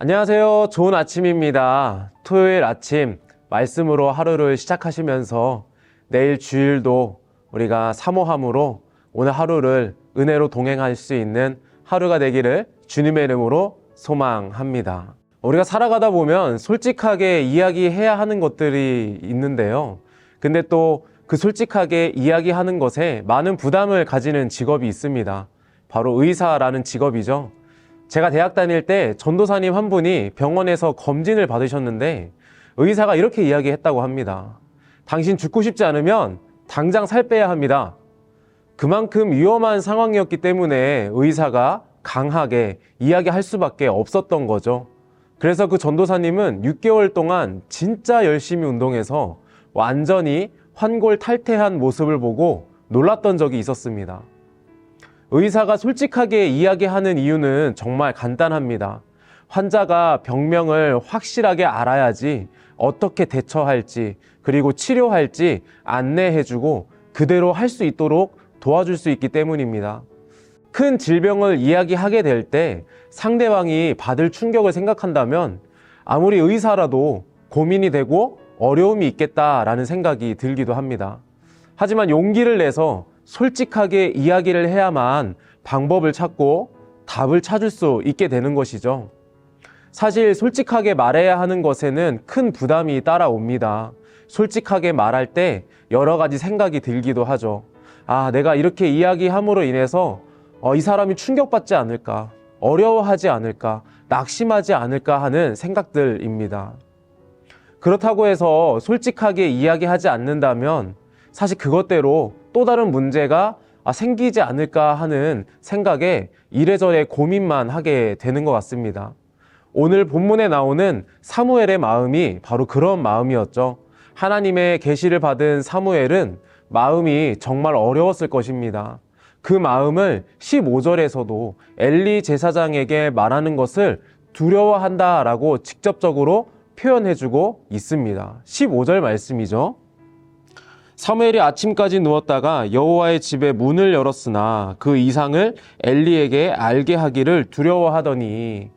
안녕하세요. 좋은 아침입니다. 토요일 아침 말씀으로 하루를 시작하시면서 내일 주일도 우리가 사모함으로 오늘 하루를 은혜로 동행할 수 있는 하루가 되기를 주님의 이름으로 소망합니다. 우리가 살아가다 보면 솔직하게 이야기해야 하는 것들이 있는데요. 근데 또 그 솔직하게 이야기하는 것에 많은 부담을 가지는 직업이 있습니다. 바로 의사라는 직업이죠. 제가 대학 다닐 때 전도사님 한 분이 병원에서 검진을 받으셨는데 의사가 이렇게 이야기했다고 합니다. 당신 죽고 싶지 않으면 당장 살 빼야 합니다. 그만큼 위험한 상황이었기 때문에 의사가 강하게 이야기할 수밖에 없었던 거죠. 그래서 그 전도사님은 6개월 동안 진짜 열심히 운동해서 완전히 환골탈태한 모습을 보고 놀랐던 적이 있었습니다. 의사가 솔직하게 이야기하는 이유는 정말 간단합니다. 환자가 병명을 확실하게 알아야지 어떻게 대처할지 그리고 치료할지 안내해주고 그대로 할 수 있도록 도와줄 수 있기 때문입니다. 큰 질병을 이야기하게 될 때 상대방이 받을 충격을 생각한다면 아무리 의사라도 고민이 되고 어려움이 있겠다라는 생각이 들기도 합니다. 하지만 용기를 내서 솔직하게 이야기를 해야만 방법을 찾고 답을 찾을 수 있게 되는 것이죠. 사실 솔직하게 말해야 하는 것에는 큰 부담이 따라옵니다. 솔직하게 말할 때 여러 가지 생각이 들기도 하죠. 내가 이렇게 이야기함으로 인해서 이 사람이 충격받지 않을까, 어려워하지 않을까, 낙심하지 않을까 하는 생각들입니다. 그렇다고 해서 솔직하게 이야기하지 않는다면 사실 그것대로 또 다른 문제가 생기지 않을까 하는 생각에 이래저래 고민만 하게 되는 것 같습니다. 오늘 본문에 나오는 사무엘의 마음이 바로 그런 마음이었죠. 하나님의 계시를 받은 사무엘은 마음이 정말 어려웠을 것입니다. 그 마음을 15절에서도 엘리 제사장에게 말하는 것을 두려워한다라고 직접적으로 표현해주고 있습니다. 15절 말씀이죠. 사무엘이 아침까지 누웠다가 여호와의 집에 문을 열었으나 그 이상을 엘리에게 알게 하기를 두려워하더니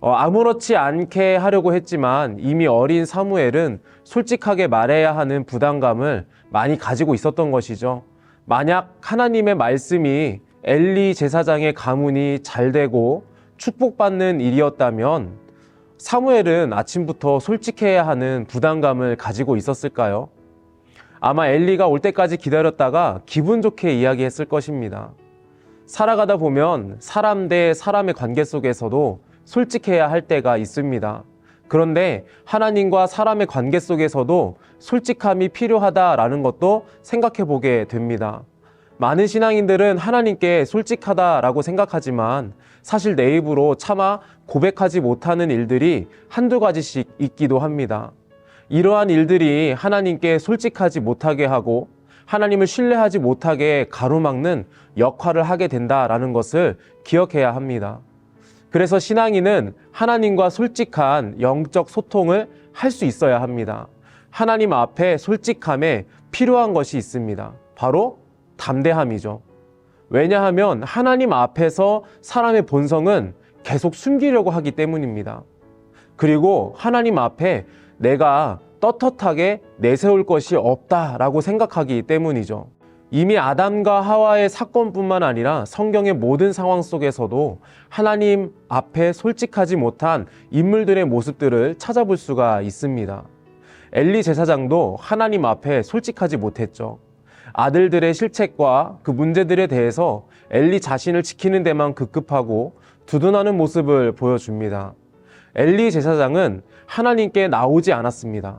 아무렇지 않게 하려고 했지만 이미 어린 사무엘은 솔직하게 말해야 하는 부담감을 많이 가지고 있었던 것이죠. 만약 하나님의 말씀이 엘리 제사장의 가문이 잘 되고 축복받는 일이었다면 사무엘은 아침부터 솔직해야 하는 부담감을 가지고 있었을까요? 아마 엘리가 올 때까지 기다렸다가 기분 좋게 이야기했을 것입니다. 살아가다 보면 사람 대 사람의 관계 속에서도 솔직해야 할 때가 있습니다. 그런데 하나님과 사람의 관계 속에서도 솔직함이 필요하다라는 것도 생각해 보게 됩니다. 많은 신앙인들은 하나님께 솔직하다라고 생각하지만 사실 내 입으로 차마 고백하지 못하는 일들이 한두 가지씩 있기도 합니다. 이러한 일들이 하나님께 솔직하지 못하게 하고 하나님을 신뢰하지 못하게 가로막는 역할을 하게 된다라는 것을 기억해야 합니다. 그래서 신앙인은 하나님과 솔직한 영적 소통을 할 수 있어야 합니다. 하나님 앞에 솔직함에 필요한 것이 있습니다. 바로 담대함이죠. 왜냐하면 하나님 앞에서 사람의 본성은 계속 숨기려고 하기 때문입니다. 그리고 하나님 앞에 내가 떳떳하게 내세울 것이 없다라고 생각하기 때문이죠. 이미 아담과 하와의 사건뿐만 아니라 성경의 모든 상황 속에서도 하나님 앞에 솔직하지 못한 인물들의 모습들을 찾아볼 수가 있습니다. 엘리 제사장도 하나님 앞에 솔직하지 못했죠. 아들들의 실책과 그 문제들에 대해서 엘리 자신을 지키는 데만 급급하고 두둔하는 모습을 보여줍니다. 엘리 제사장은 하나님께 나오지 않았습니다.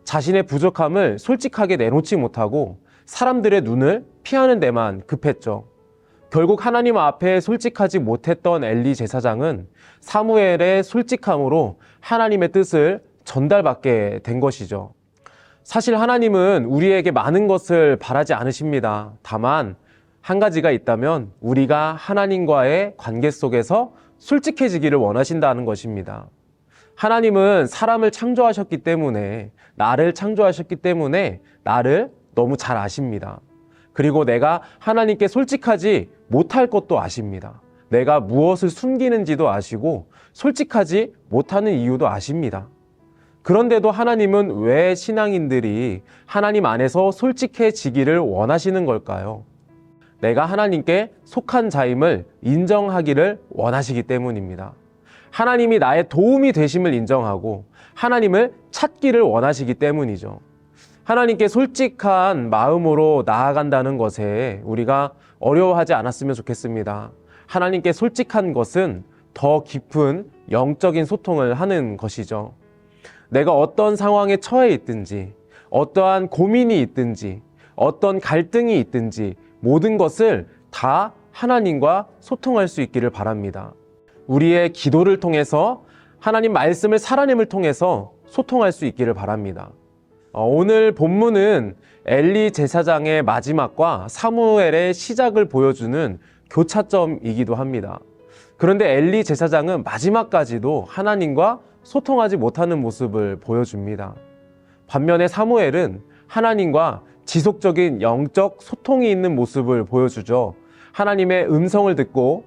자신의 부족함을 솔직하게 내놓지 못하고 사람들의 눈을 피하는 데만 급했죠. 결국 하나님 앞에 솔직하지 못했던 엘리 제사장은 사무엘의 솔직함으로 하나님의 뜻을 전달받게 된 것이죠. 사실 하나님은 우리에게 많은 것을 바라지 않으십니다. 다만 한 가지가 있다면 우리가 하나님과의 관계 속에서 솔직해지기를 원하신다는 것입니다. 하나님은 사람을 창조하셨기 때문에, 나를 창조하셨기 때문에 나를 너무 잘 아십니다. 그리고 내가 하나님께 솔직하지 못할 것도 아십니다. 내가 무엇을 숨기는지도 아시고 솔직하지 못하는 이유도 아십니다. 그런데도 하나님은 왜 신앙인들이 하나님 안에서 솔직해지기를 원하시는 걸까요? 내가 하나님께 속한 자임을 인정하기를 원하시기 때문입니다. 하나님이 나의 도움이 되심을 인정하고 하나님을 찾기를 원하시기 때문이죠. 하나님께 솔직한 마음으로 나아간다는 것에 우리가 어려워하지 않았으면 좋겠습니다. 하나님께 솔직한 것은 더 깊은 영적인 소통을 하는 것이죠. 내가 어떤 상황에 처해 있든지, 어떠한 고민이 있든지, 어떤 갈등이 있든지 모든 것을 다 하나님과 소통할 수 있기를 바랍니다. 우리의 기도를 통해서 하나님 말씀을 살아냄을 통해서 소통할 수 있기를 바랍니다. 오늘 본문은 엘리 제사장의 마지막과 사무엘의 시작을 보여주는 교차점이기도 합니다. 그런데 엘리 제사장은 마지막까지도 하나님과 소통하지 못하는 모습을 보여줍니다. 반면에 사무엘은 하나님과 지속적인 영적 소통이 있는 모습을 보여주죠. 하나님의 음성을 듣고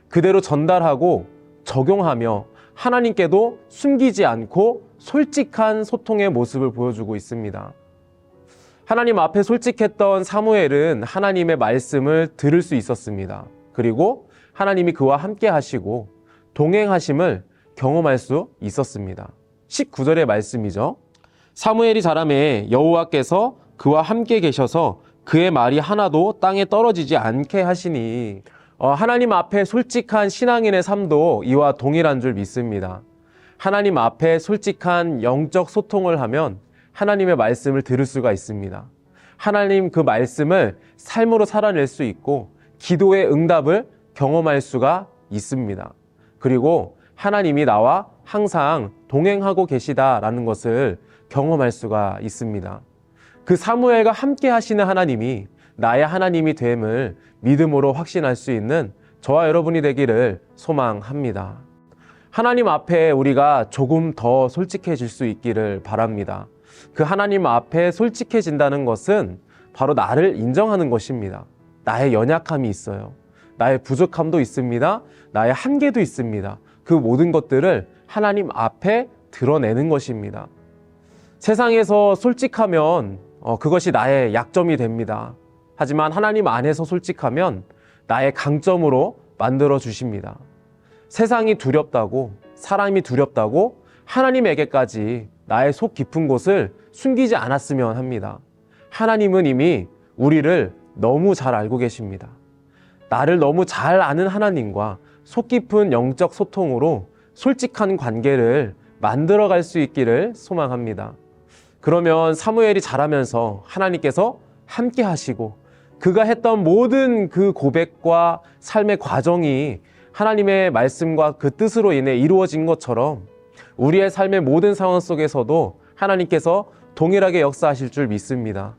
그대로 전달하고 적용하며 하나님께도 숨기지 않고 솔직한 소통의 모습을 보여주고 있습니다. 하나님 앞에 솔직했던 사무엘은 하나님의 말씀을 들을 수 있었습니다. 그리고 하나님이 그와 함께 하시고 동행하심을 경험할 수 있었습니다. 19절의 말씀이죠. 사무엘이 자라매 여호와께서 그와 함께 계셔서 그의 말이 하나도 땅에 떨어지지 않게 하시니 하나님 앞에 솔직한 신앙인의 삶도 이와 동일한 줄 믿습니다. 하나님 앞에 솔직한 영적 소통을 하면 하나님의 말씀을 들을 수가 있습니다. 하나님 그 말씀을 삶으로 살아낼 수 있고 기도의 응답을 경험할 수가 있습니다. 그리고 하나님이 나와 항상 동행하고 계시다라는 것을 경험할 수가 있습니다. 그 사무엘과 함께 하시는 하나님이 나의 하나님이 됨을 믿음으로 확신할 수 있는 저와 여러분이 되기를 소망합니다. 하나님 앞에 우리가 조금 더 솔직해질 수 있기를 바랍니다. 그 하나님 앞에 솔직해진다는 것은 바로 나를 인정하는 것입니다. 나의 연약함이 있어요. 나의 부족함도 있습니다. 나의 한계도 있습니다. 그 모든 것들을 하나님 앞에 드러내는 것입니다. 세상에서 솔직하면 그것이 나의 약점이 됩니다. 하지만 하나님 안에서 솔직하면 나의 강점으로 만들어 주십니다. 세상이 두렵다고, 사람이 두렵다고 하나님에게까지 나의 속 깊은 곳을 숨기지 않았으면 합니다. 하나님은 이미 우리를 너무 잘 알고 계십니다. 나를 너무 잘 아는 하나님과 속 깊은 영적 소통으로 솔직한 관계를 만들어갈 수 있기를 소망합니다. 그러면 사무엘이 자라면서 하나님께서 함께 하시고 그가 했던 모든 그 고백과 삶의 과정이 하나님의 말씀과 그 뜻으로 인해 이루어진 것처럼 우리의 삶의 모든 상황 속에서도 하나님께서 동일하게 역사하실 줄 믿습니다.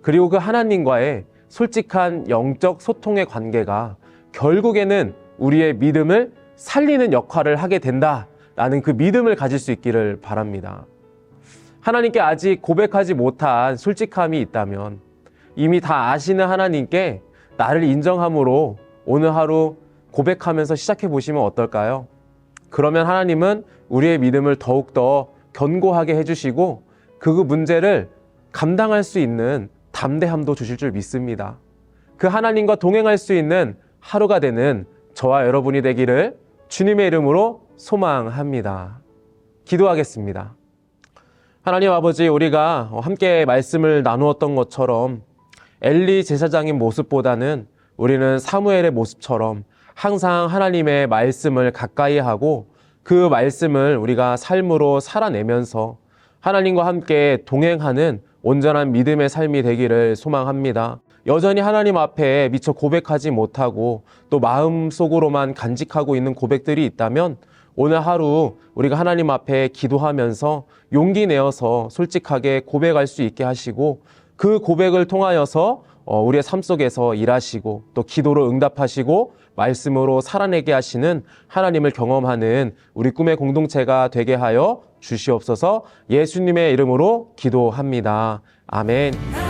그리고 그 하나님과의 솔직한 영적 소통의 관계가 결국에는 우리의 믿음을 살리는 역할을 하게 된다라는 그 믿음을 가질 수 있기를 바랍니다. 하나님께 아직 고백하지 못한 솔직함이 있다면 이미 다 아시는 하나님께 나를 인정함으로 오늘 하루 고백하면서 시작해 보시면 어떨까요? 그러면 하나님은 우리의 믿음을 더욱더 견고하게 해주시고 그 문제를 감당할 수 있는 담대함도 주실 줄 믿습니다. 그 하나님과 동행할 수 있는 하루가 되는 저와 여러분이 되기를 주님의 이름으로 소망합니다. 기도하겠습니다. 하나님 아버지, 우리가 함께 말씀을 나누었던 것처럼 엘리 제사장의 모습보다는 우리는 사무엘의 모습처럼 항상 하나님의 말씀을 가까이 하고 그 말씀을 우리가 삶으로 살아내면서 하나님과 함께 동행하는 온전한 믿음의 삶이 되기를 소망합니다. 여전히 하나님 앞에 미처 고백하지 못하고 또 마음속으로만 간직하고 있는 고백들이 있다면 오늘 하루 우리가 하나님 앞에 기도하면서 용기 내어서 솔직하게 고백할 수 있게 하시고 그 고백을 통하여서 우리의 삶 속에서 일하시고 또 기도로 응답하시고 말씀으로 살아내게 하시는 하나님을 경험하는 우리 꿈의 공동체가 되게 하여 주시옵소서. 예수님의 이름으로 기도합니다. 아멘.